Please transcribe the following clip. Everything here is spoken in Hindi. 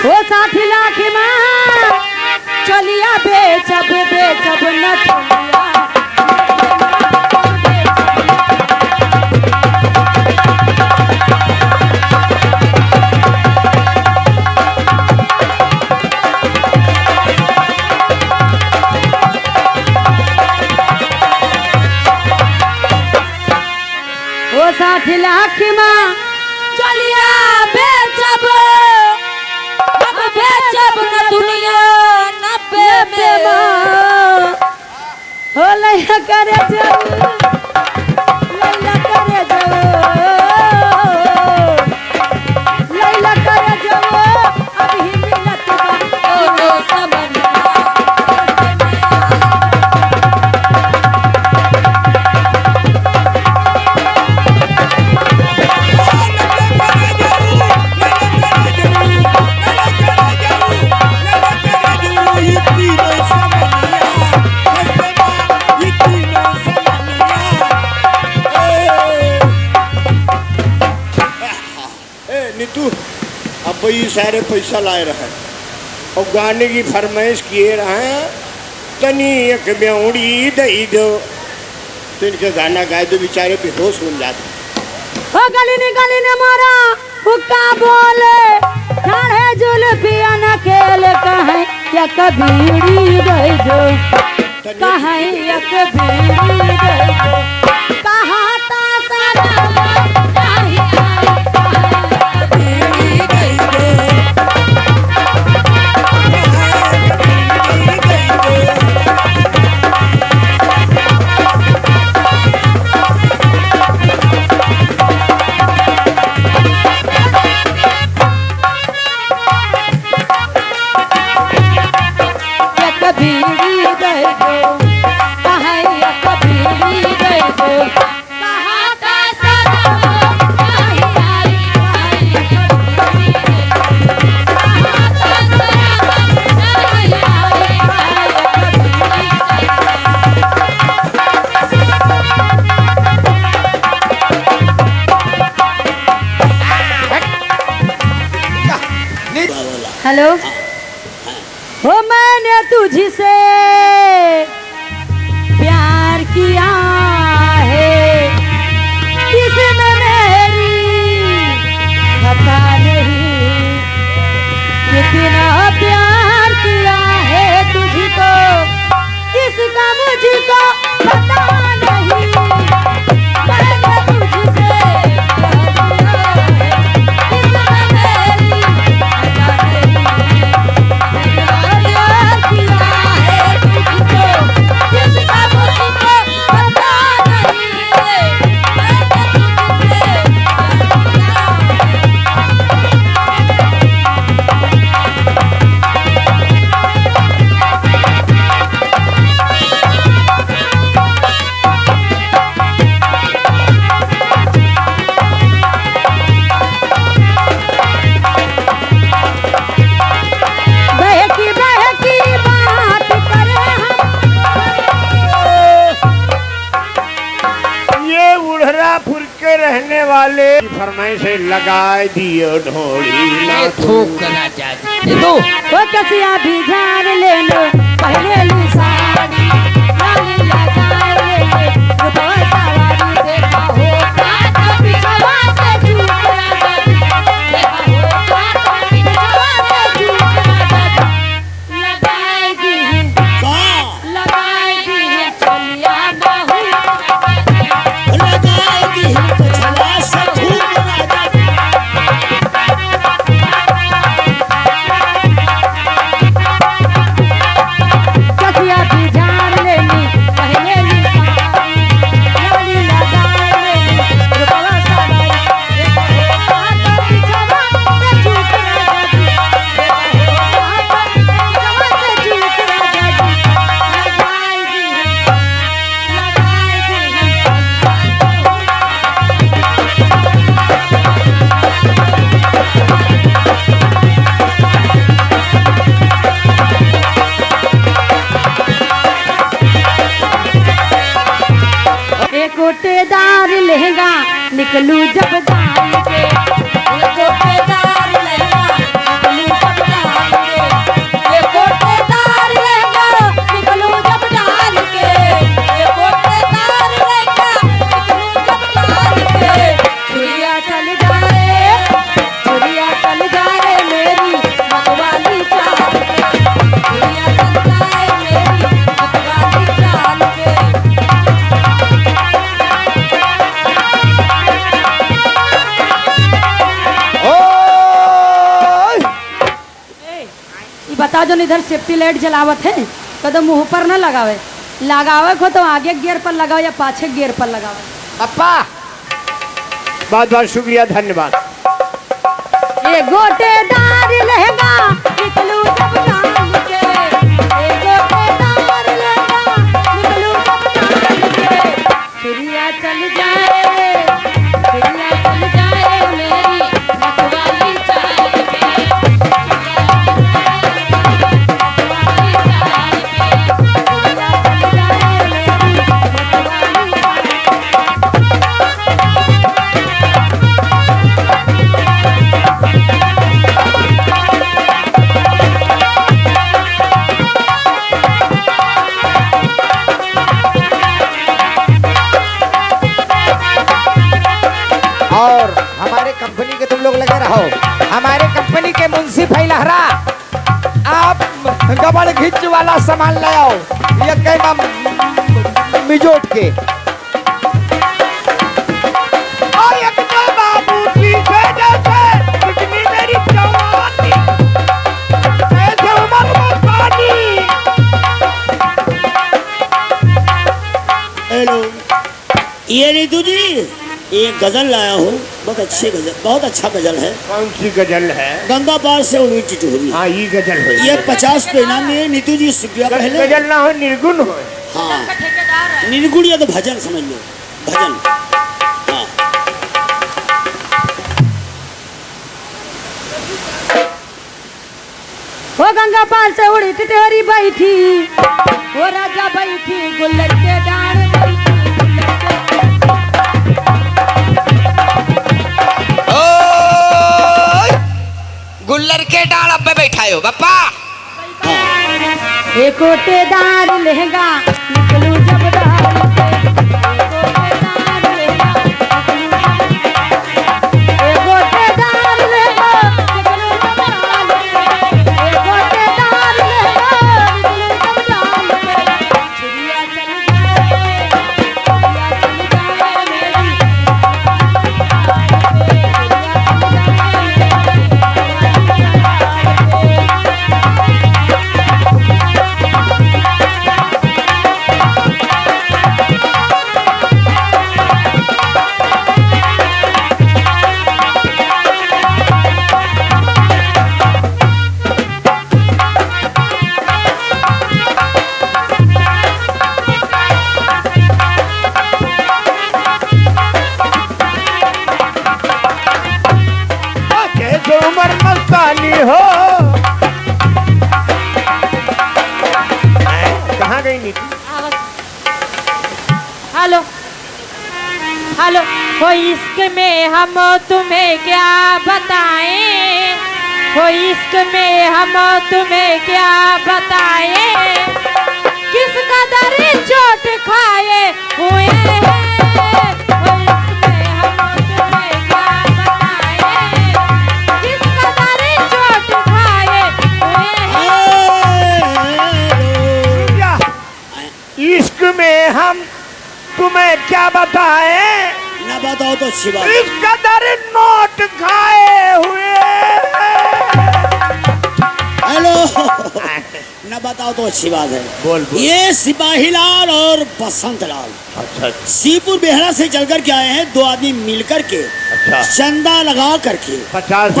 ओ 60 लाख माँ चलिया बेचब बेचब न चलिया ओ 60 लाख माँ चलिया बेचब बेचब न दुनिया 90 में हो लैया करे जाऊ लैला करे जाऊ लैला करे जाऊ अभी मिलत बा समझ अब ये सारे पैसा लाए रहे और गाने की फरमाइश किए रहे तनी एक ब्याउड़ी दई दो तो इनके गाना गाए दो बेचारे बेहोश हो जाते। ओ गली ने मारा हुक्का बोले ठाणे जुल्फिया न खेल कहीं या कबीड़ी दई दो कहीं या कबीड़ी दई दो कहाँ ता सारा हेलो हो मैंने तुझसे प्यार किया है किसने मेरी पता नहीं कितना प्यार किया है तुझको इसका मुझको पता नहीं मैंने तुझसे रहने वाले फरमाइश लगाए दियो ढोली ना थूक करना चाहिए तो वो कसिया भी जान ले लो पहले ली साड़ी लाली लगाए ले वो तो सवारी देखा हो का पिछवा से झूठ लगा देखा हो का पिछवा से झूठ लगा लगाए दी चलिया ना हो लगाए दी छला से धूप कसिया भी जान लेनी पहले ली साड़ी लाली लगाए ले रुपवा सवारी देखा हो का पिछवा से झूठ लगा देखा हो का पिछवा से झूठ लगा लगाए दी एक गोटेदार लहंगा निकलू जब दाल के एक गोटेदार लहंगा निकलू जब दाल बता जो इधर सेफ्टी लाइट जलावत है कदम मुंह पर न लगावे, लगावे को तो आगे गियर पर लगाओ या पाछे गियर पर लगावे। पापा बहुत बहुत शुक्रिया, धन्यवाद। ये गोटेदार लहंगा निकलू जब डाल के, ये गोटेदार लहंगा निकलू जब डाल के, चिड़िया चल जाए, चिड़िया चल जाए मेरी मतवाली चाल पे, और हमारे कंपनी के तुम लोग लगे रहो, हमारे कंपनी के मुंशी भाई लहरा, आप गबड़ घिच वाला सामान ले आओ, ये कहना मिजोट के। और एक तो बाबू जी से जैसे कितनी मेरी जवानी, ऐसे उम्र में पानी। हेलो, ये नीतू जी, एक गजल लाया हूँ, बहुत अच्छी गजल, बहुत अच्छा गजल है। कौन सी गजल है? गंगा पार से उन्हीं टिटोरी। हाँ, ये गजल है। ये 50 पे इनाम में नीतू जी शुक्रिया पहले। गजल ना हो, निर्गुण हो। हाँ, निर्गुण या तो भजन समझ लो, भजन। हाँ, वो गंगा पार से उड़ी टिटोरी बैठी, वो राजा बैठी गुल्लर के डांड बैठी, गुल्लर के डाल अब बैठा हो बप्पा। एक गोटेदार लहंगा निकलू जब डाल के, एक गोटेदार लहंगा निकलू, एक गोटेदार लहंगा निकलू जब डाल के, एक गोटेदार लहंगा निकलू जब डाल के, चिड़िया चल जाए, चिड़िया चल जाए मेरी, कैसे उम्र मस्तानी हो। कहाँ गई नीतू? हेलो हेलो, हो इश्क में हम तुम्हें क्या बताएं, हो इश्क में हम तुम्हें क्या बताएं, किस कदर चोट खाए हुए हैं, हो इश्क में हम तुम्हें क्या बताएं, किस कदर चोट खाए हुए हैं। इश्क में हम तुम्हें क्या बताएं, ना बताओ तो अच्छी बात। इस कदर नोट खाए हुए। हेलो, ना बताओ तो अच्छी बात है। बोल बोल। ये सिपाही लाल और बसंत लाल अच्छा सीपुर बेहरा से चल कर के आए हैं, दो आदमी मिल कर के। अच्छा, चंदा लगा करके 50